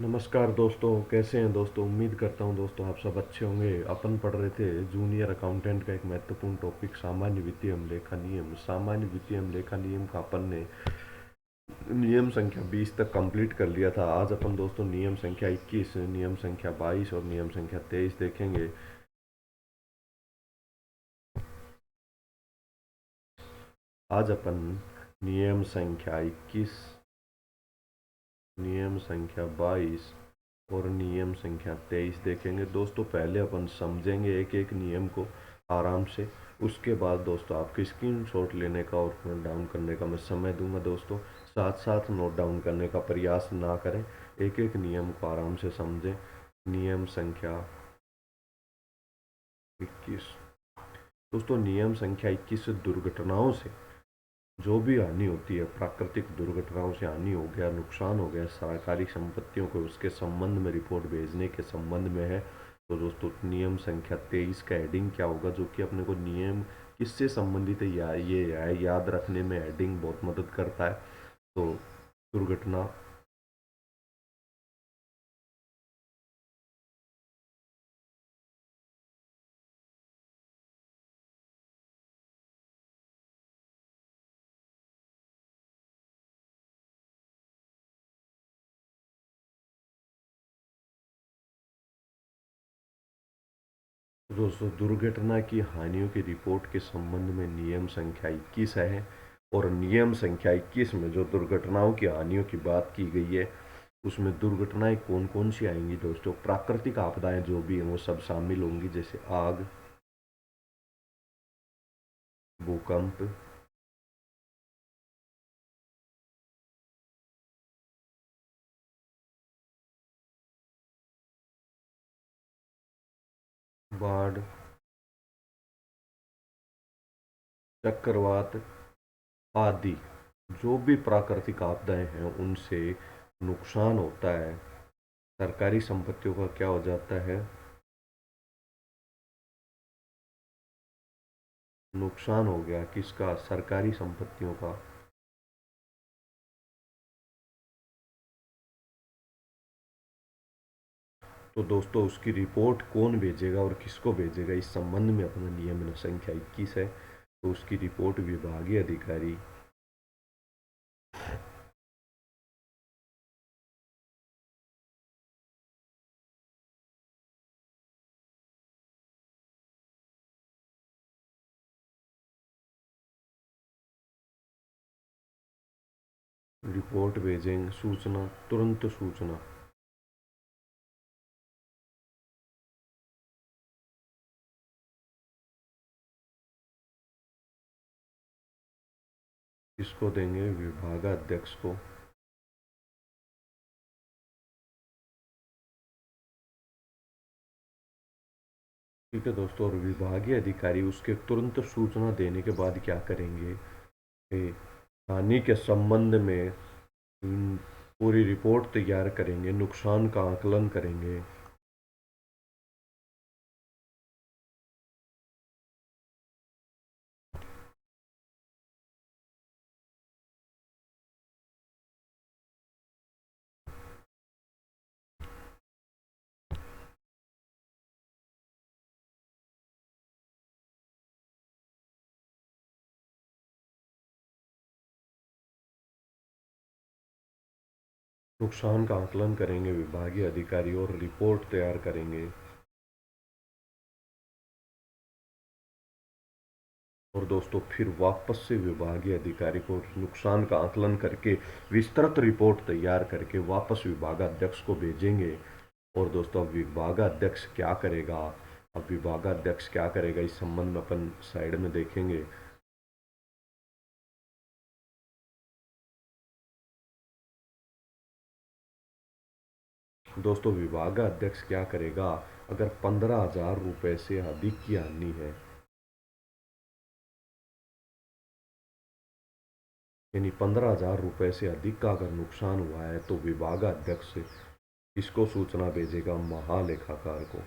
नमस्कार दोस्तों, कैसे हैं दोस्तों। उम्मीद करता हूं दोस्तों आप सब अच्छे होंगे। अपन पढ़ रहे थे जूनियर अकाउंटेंट का एक महत्वपूर्ण टॉपिक सामान्य वित्तीय लेखा नियम। सामान्य वित्तीय लेखा नियम का अपन ने नियम संख्या 20 तक कंप्लीट कर लिया था। आज अपन दोस्तों नियम संख्या 21, नियम संख्या 22 और नियम संख्या 23 देखेंगे। आज अपन नियम संख्या 21, नियम संख्या 22 और नियम संख्या 23 देखेंगे। दोस्तों पहले अपन समझेंगे एक एक नियम को आराम से। उसके बाद दोस्तों आपके स्क्रीनशॉट लेने का और नोट डाउन करने का मैं समय दूंगा। दोस्तों साथ साथ नोट डाउन करने का प्रयास ना करें, एक एक नियम को आराम से समझें। नियम संख्या 21। दोस्तों नियम संख्या 21 दुर्घटनाओं से जो भी हानि होती है, प्राकृतिक दुर्घटनाओं से हानि हो गया, नुकसान हो गया, सरकारी संपत्तियों को उसके संबंध में रिपोर्ट भेजने के संबंध में है। तो दोस्तों नियम संख्या 23 का हेडिंग क्या होगा, जो कि अपने को नियम किससे संबंधित है ये याद रखने में हेडिंग बहुत मदद करता है। तो दुर्घटना, दोस्तों दुर्घटना की हानियों की रिपोर्ट के संबंध में नियम संख्या 21 है। और नियम संख्या 21 में जो दुर्घटनाओं की हानियों की बात की गई है, उसमें दुर्घटनाएं कौन कौन सी आएंगी दोस्तों। प्राकृतिक आपदाएं जो भी हैं वो सब शामिल होंगी, जैसे आग, भूकंप, बाढ़, चक्रवात आदि। जो भी प्राकृतिक आपदाएं हैं उनसे नुकसान होता है, सरकारी संपत्तियों का क्या हो जाता है, नुकसान हो गया किसका, सरकारी संपत्तियों का। तो दोस्तों उसकी रिपोर्ट कौन भेजेगा और किसको भेजेगा, इस संबंध में अपना नियम संख्या 21 है। तो उसकी रिपोर्ट विभागीय अधिकारी, रिपोर्ट भेजेंगे, सूचना, तुरंत सूचना। किसको देंगे, विभागाध्यक्ष को। ठीक है दोस्तों, और विभागीय अधिकारी उसके तुरंत सूचना देने के बाद क्या करेंगे, हानि के संबंध में पूरी रिपोर्ट तैयार करेंगे, नुकसान का आकलन करेंगे। नुकसान का आकलन करेंगे विभागीय अधिकारी और रिपोर्ट तैयार करेंगे। और दोस्तों फिर वापस से विभागीय अधिकारी को नुकसान का आकलन करके विस्तृत रिपोर्ट तैयार करके वापस विभागाध्यक्ष को भेजेंगे। और दोस्तों अब विभागाध्यक्ष क्या करेगा, अब विभागाध्यक्ष क्या करेगा इस संबंध में अपन साइड में देखेंगे। दोस्तों विभागाध्यक्ष क्या करेगा, अगर 15,000 रुपये से अधिक की हानि है, यानी 15,000 रुपये से अधिक का अगर नुकसान हुआ है, तो विभागाध्यक्ष इसको सूचना भेजेगा, महालेखाकार को।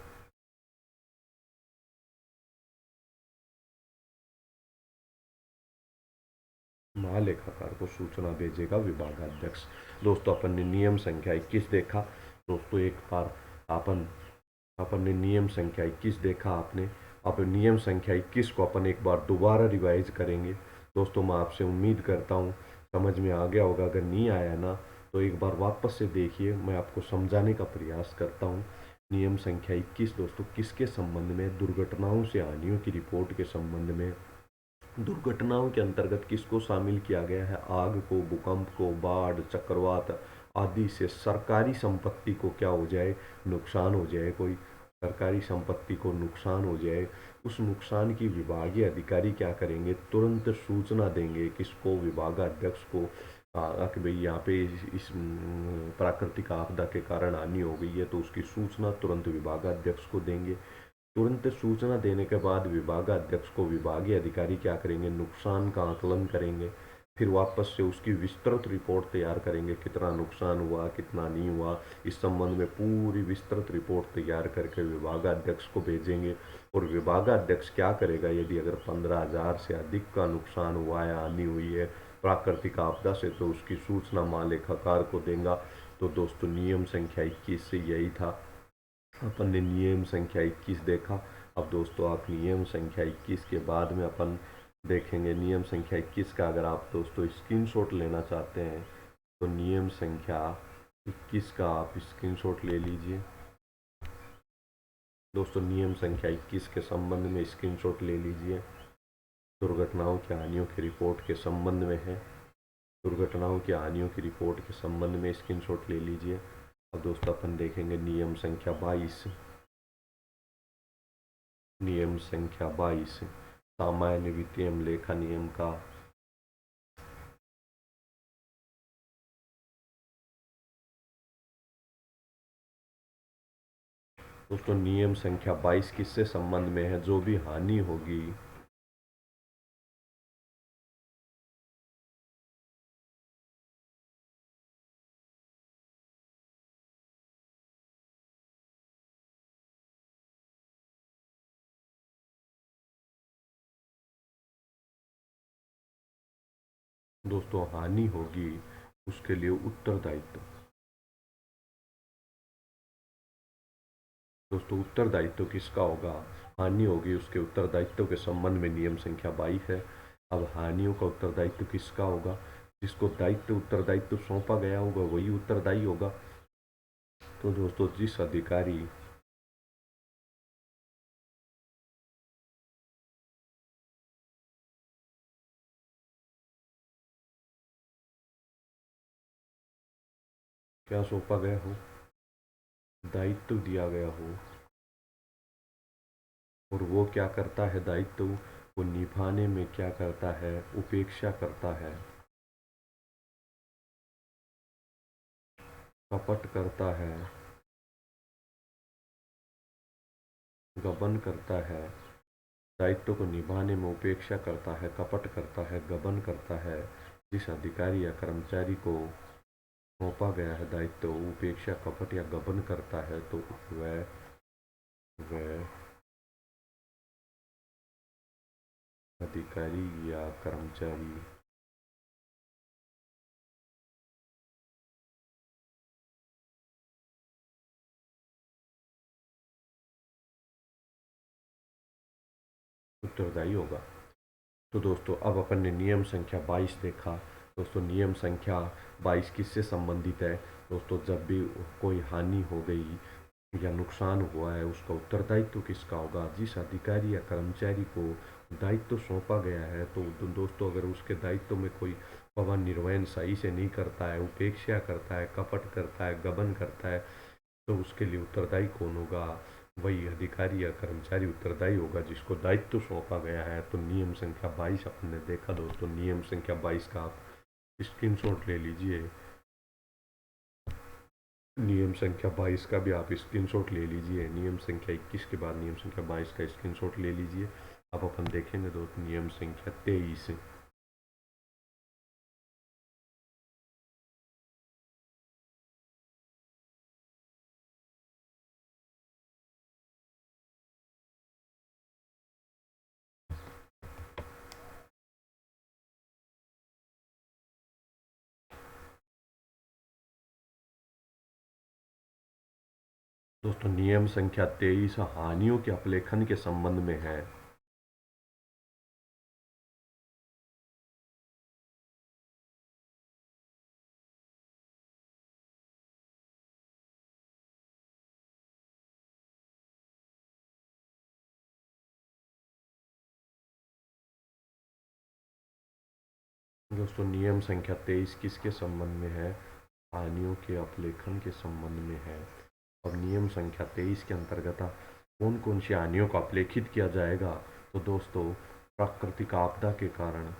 महालेखाकार को सूचना भेजेगा विभागाध्यक्ष। दोस्तों अपन ने नियम संख्या 21 देखा। दोस्तों एक बार अपन अपन ने नियम संख्या 21 देखा आपने। अब नियम संख्या 21 को अपन एक बार दोबारा रिवाइज करेंगे। दोस्तों मैं आपसे उम्मीद करता हूँ समझ में आ गया होगा। अगर नहीं आया ना तो एक बार वापस से देखिए, मैं आपको समझाने का प्रयास करता हूँ। नियम संख्या 21 दोस्तों किसके संबंध में? दुर्घटनाओं से हानियों की रिपोर्ट के संबंध में। दुर्घटनाओं के अंतर्गत किसको शामिल किया गया है? आग को, भूकंप को, बाढ़, चक्रवात आदि से सरकारी संपत्ति को क्या हो जाए? नुकसान हो जाए। कोई सरकारी संपत्ति को नुकसान हो जाए, उस नुकसान की विभागीय अधिकारी क्या करेंगे? तुरंत सूचना देंगे। किसको? विभागाध्यक्ष को। कि भाई यहाँ पे इस प्राकृतिक आपदा के कारण हानि हो गई है, तो उसकी सूचना तुरंत विभागाध्यक्ष को देंगे। तुरंत सूचना देने के बाद विभागाध्यक्ष को विभागीय अधिकारी क्या करेंगे? नुकसान का आकलन करेंगे। फिर वापस से उसकी विस्तृत रिपोर्ट तैयार करेंगे, कितना नुकसान हुआ, कितना नहीं हुआ। इस संबंध में पूरी विस्तृत रिपोर्ट तैयार करके विभागाध्यक्ष को भेजेंगे। और विभागाध्यक्ष क्या करेगा? यदि अगर 15,000 से अधिक का नुकसान हुआ है, हानि हुई है प्राकृतिक आपदा से, तो उसकी सूचना महालेखाकार को देगा। तो दोस्तों नियम संख्या 21 से यही था। अपन ने नियम संख्या 21 देखा। अब दोस्तों आप नियम संख्या 21 के बाद में अपन देखेंगे नियम संख्या 21 का। अगर आप दोस्तों स्क्रीनशॉट लेना चाहते हैं तो नियम संख्या 21 का आप स्क्रीनशॉट ले लीजिए। दोस्तों नियम संख्या 21 के संबंध में स्क्रीनशॉट ले लीजिए। दुर्घटनाओं की हानियों की रिपोर्ट के संबंध में है। दुर्घटनाओं की हानियों की रिपोर्ट के संबंध में स्क्रीनशॉट ले लीजिए। अब दोस्तों अपन देखेंगे नियम संख्या 22। नियम संख्या 22 सामान्य वित्तीय लेखा नियम का दोस्तों नियम संख्या 22 किससे संबंध में है? जो भी हानि होगी दोस्तों, हानि होगी उसके लिए उत्तरदायित्व। दोस्तों उत्तरदायित्व किसका होगा? हानि होगी उसके उत्तरदायित्व के संबंध में नियम संख्या 22 है। अब हानियों का उत्तरदायित्व किसका होगा? जिसको दायित्व उत्तरदायित्व सौंपा गया होगा वही उत्तरदायी होगा। तो दोस्तों जिस अधिकारी क्या सौंपा गया हो, दायित्व दिया गया हो, और वो क्या करता है दायित्व, वो निभाने में क्या करता है? उपेक्षा करता है, कपट करता है, गबन करता है। दायित्व को निभाने में उपेक्षा करता है, कपट करता है, गबन करता है। जिस अधिकारी या कर्मचारी को सौंपा गया है दायित्व उपेक्षा, कपट या गबन करता है, तो वह अधिकारी या कर्मचारी उत्तरदायी होगा। तो दोस्तों अब अपन ने नियम संख्या 22 देखा। दोस्तों नियम संख्या 22 किससे संबंधित है? दोस्तों जब भी कोई हानि हो गई या नुकसान हुआ है उसका उत्तरदायित्व किसका होगा? जिस अधिकारी या कर्मचारी को दायित्व सौंपा गया है, तो दोस्तों अगर उसके दायित्व में कोई पवन निर्वहन सही से नहीं करता है, उपेक्षा करता है, कपट करता है, गबन करता है, तो उसके लिए उत्तरदायी कौन होगा? वही अधिकारी या कर्मचारी उत्तरदायी होगा जिसको दायित्व सौंपा गया है। तो नियम संख्या 22 अपन ने देखा। दोस्तों नियम संख्या 22 का आप स्क्रीनशॉट ले लीजिए। नियम संख्या 22 का भी आप स्क्रीनशॉट ले लीजिए। नियम संख्या 21 के बाद नियम संख्या 22 का स्क्रीनशॉट ले लीजिए। अब अपन देखेंगे दोस्तों नियम संख्या 23। दोस्तों नियम संख्या 23 हानियों के अपलेखन के संबंध में है। दोस्तों नियम संख्या 23 किसके संबंध में है? हानियों के अपलेखन के संबंध में है। और नियम संख्या 23 के अंतर्गत कौन कौन सी हानियों को अपलेखित किया जाएगा? तो दोस्तों प्राकृतिक आपदा के कारण,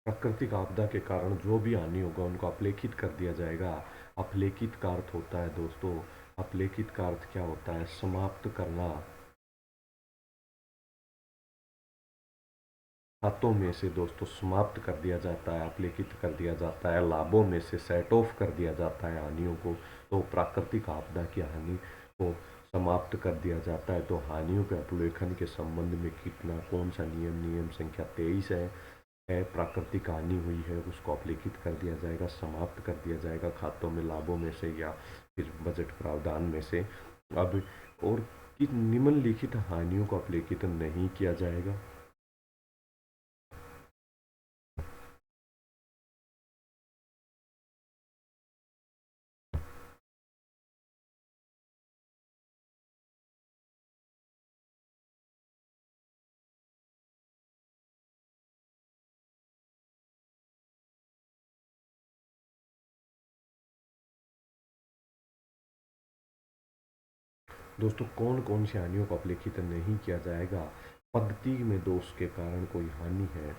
प्राकृतिक आपदा के कारण जो भी हानि होगा उनको अपलेखित कर दिया जाएगा। अपलेखित का अर्थ होता है दोस्तों, अपलेखित का अर्थ क्या होता है? समाप्त करना। खातों में से दोस्तों समाप्त कर दिया जाता है, अपलेखित कर दिया जाता है, लाभों में से सेट ऑफ कर दिया जाता है हानियों को। तो प्राकृतिक आपदा की हानि को समाप्त कर दिया जाता है। तो हानियों के अपलेखन के संबंध में कितना कौन सा नियम? नियम संख्या 23 है। प्राकृतिक हानि हुई है उसको अपलेखित कर दिया जाएगा, समाप्त कर दिया जाएगा खातों में, लाभों में से या फिर बजट प्रावधान में से। अब और कि निम्नलिखित हानियों को अपलेखित नहीं किया जाएगा। दोस्तों कौन कौन सी हानियों को अपलेखित नहीं किया जाएगा? पद्धति में दोष के कारण कोई हानि है,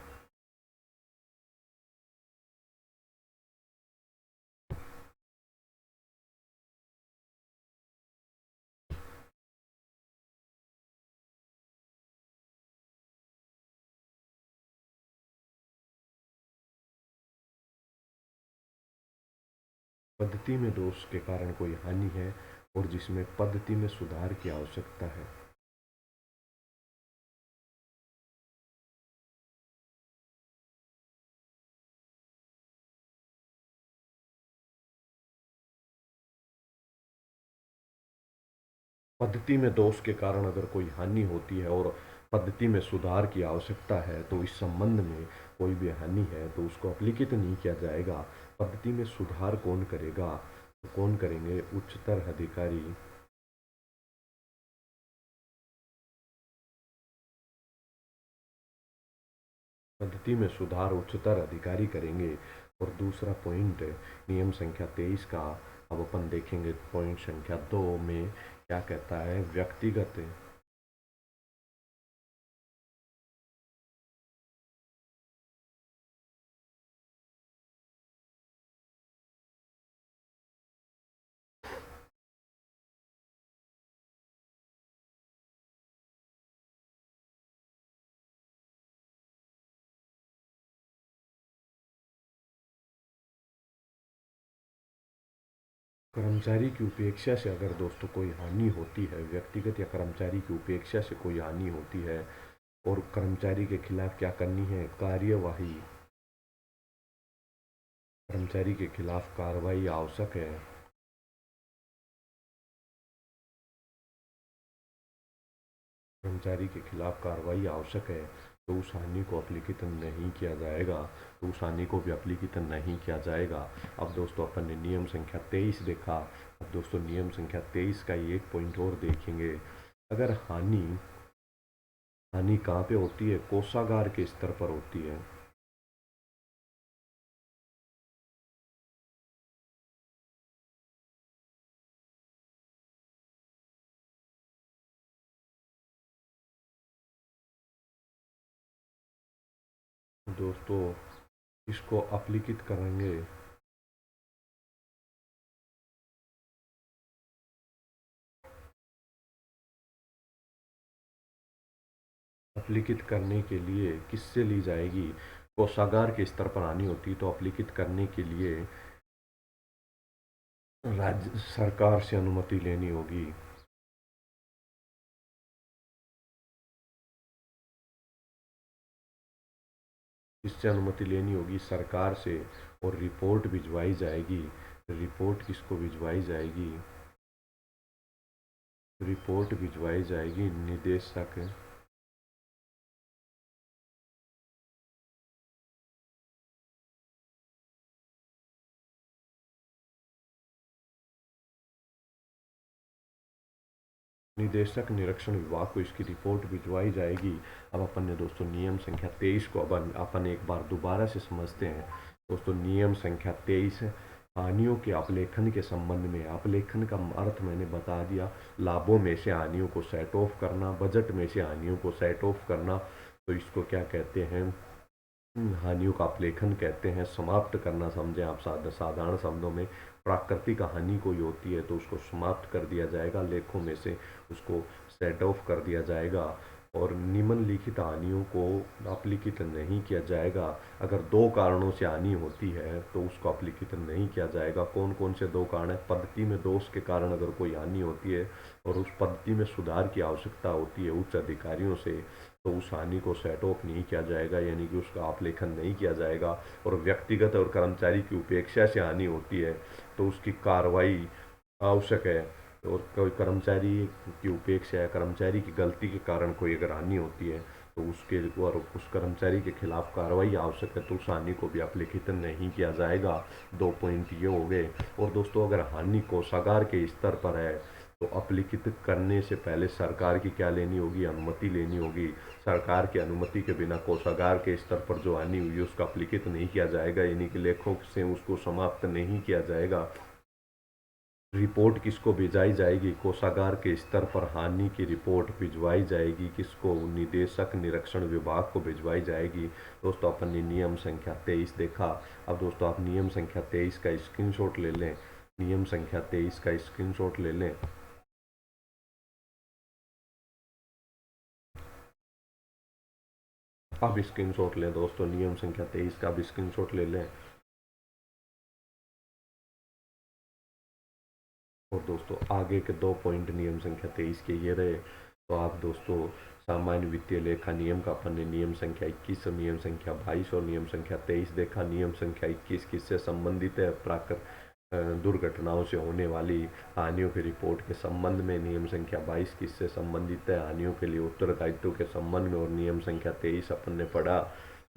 पद्धति में दोष के कारण कोई हानि है और जिसमें पद्धति में सुधार की आवश्यकता है। पद्धति में दोष के कारण अगर कोई हानि होती है और पद्धति में सुधार की आवश्यकता है तो इस संबंध में कोई भी हानि है तो उसको अपलिखित नहीं किया जाएगा। पद्धति में सुधार कौन करेगा? तो कौन करेंगे? उच्चतर अधिकारी। पद्धति में सुधार उच्चतर अधिकारी करेंगे। और दूसरा पॉइंट नियम संख्या 23 का अब अपन देखेंगे। पॉइंट संख्या 2 में क्या कहता है? व्यक्तिगत। कर्मचारी की उपेक्षा से अगर दोस्तों कोई हानि होती है, व्यक्तिगत या कर्मचारी की उपेक्षा से कोई हानि होती है और कर्मचारी के खिलाफ क्या करनी है? कार्यवाही। कर्मचारी के खिलाफ कार्रवाई आवश्यक है। कर्मचारी के खिलाफ कार्रवाई आवश्यक है तो उस हानि को अपलिखित नहीं किया जाएगा, तो उस हानि को भी अपलिखित नहीं किया जाएगा। अब दोस्तों अपन ने नियम संख्या 23 देखा। अब दोस्तों नियम संख्या 23 का ही एक पॉइंट और देखेंगे। अगर हानि हानि कहाँ पे होती है? कोषागार के स्तर पर होती है। दोस्तों इसको अपलिखित करेंगे। अपलिखित करने के लिए किससे ली जाएगी? कोषागार के स्तर पर हानि होती तो अपलिखित करने के लिए राज्य सरकार से अनुमति लेनी होगी। किससे अनुमति लेनी होगी? सरकार से। और रिपोर्ट भिजवाई जाएगी। रिपोर्ट किसको भिजवाई जाएगी? रिपोर्ट भिजवाई जाएगी निदेशक निदेशक निरीक्षण विभाग को इसकी रिपोर्ट भिजवाई जाएगी। अब अपन ने दोस्तों नियम संख्या 23 को अब अपन एक बार दोबारा से समझते हैं। दोस्तों नियम संख्या 23 है हानियों के अपलेखन के संबंध में। अपलेखन का अर्थ मैंने बता दिया, लाभों में से हानियों को सेट ऑफ करना, बजट में से हानियों को सेट ऑफ करना। तो इसको क्या कहते हैं? हानियों का अपलेखन कहते हैं। समाप्त करना समझें आप साधारण शब्दों में। प्राकृतिक हानि कोई होती है तो उसको समाप्त कर दिया जाएगा, लेखों में से उसको सेट ऑफ कर दिया जाएगा। और निम्नलिखित हानियों को अपलिखित नहीं किया जाएगा। अगर दो कारणों से हानि होती है तो उसको अपलिखित नहीं किया जाएगा। कौन कौन से दो कारण है? पद्धति में दोष के कारण अगर कोई हानि होती है और उस पद्धति में सुधार की आवश्यकता होती है उच्च अधिकारियों से, तो उस हानि को सेट ऑफ नहीं किया जाएगा, यानी कि उसका अपलेखन नहीं किया जाएगा। और व्यक्तिगत और कर्मचारी की उपेक्षा से हानि होती है तो उसकी कार्रवाई आवश्यक है। और कोई कर्मचारी की उपेक्षा या कर्मचारी की गलती के कारण कोई अगर हानि होती है तो उसके और उस कर्मचारी के खिलाफ कार्रवाई आवश्यक है, तो उस हानि को भी अपलिखित नहीं किया जाएगा। 2 पॉइंट ये हो गए। और दोस्तों अगर हानि कोषागार के स्तर पर है तो अपलिखित करने से पहले सरकार की क्या लेनी होगी? अनुमति लेनी होगी। सरकार की अनुमति के बिना कोषागार के स्तर पर जो हानि हुई उसका अपलिखित नहीं किया जाएगा, यानी कि लेखों से उसको समाप्त नहीं किया जाएगा। रिपोर्ट किसको भिजवाई जाएगी? कोषागार के स्तर पर हानि की रिपोर्ट भिजवाई जाएगी किसको? निदेशक निरीक्षण विभाग को भिजवाई जाएगी। दोस्तों अपन ने नियम संख्या 23 देखा। अब दोस्तों आप नियम संख्या 23 का स्क्रीनशॉट ले लें। नियम संख्या 23 का स्क्रीनशॉट ले लें। अब स्क्रीनशॉट लें दोस्तों, नियम संख्या 23 का अब स्क्रीनशॉट ले लें। और दोस्तों आगे के 2 पॉइंट नियम संख्या 23 के ये रहे। तो आप दोस्तों सामान्य वित्तीय लेखा नियम का अपन ने नियम संख्या 21 और नियम संख्या 22 और नियम संख्या 23 देखा। नियम संख्या 21 किससे संबंधित है? दुर्घटनाओं से होने वाली हानियों की रिपोर्ट के संबंध में। नियम संख्या 22 किससे संबंधित है? हानियों के लिए उत्तरदायित्व के संबंध में। और नियम संख्या 23 अपन ने पढ़ा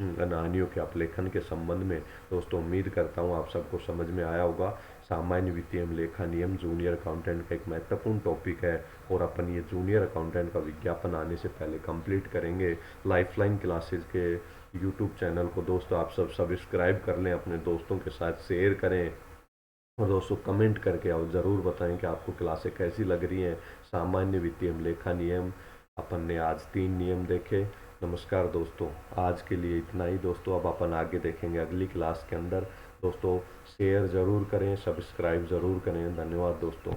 हानियों के अपलेखन के संबंध में। दोस्तों उम्मीद करता हूँ आप सबको समझ में आया होगा। सामान्य वित्तीय लेखा नियम जूनियर अकाउंटेंट का एक महत्वपूर्ण टॉपिक है और अपन ये जूनियर अकाउंटेंट का विज्ञापन आने से पहले कंप्लीट करेंगे। लाइफलाइन क्लासेस के यूट्यूब चैनल को दोस्तों आप सब सब्सक्राइब कर लें, अपने दोस्तों के साथ शेयर करें और दोस्तों कमेंट करके और ज़रूर बताएं कि आपको क्लासें कैसी लग रही हैं। सामान्य वित्तीय लेखा नियम अपन ने आज 3 नियम देखे। नमस्कार दोस्तों, आज के लिए इतना ही दोस्तों। अब अपन आगे देखेंगे अगली क्लास के अंदर। दोस्तों शेयर ज़रूर करें, सब्सक्राइब ज़रूर करें। धन्यवाद दोस्तों।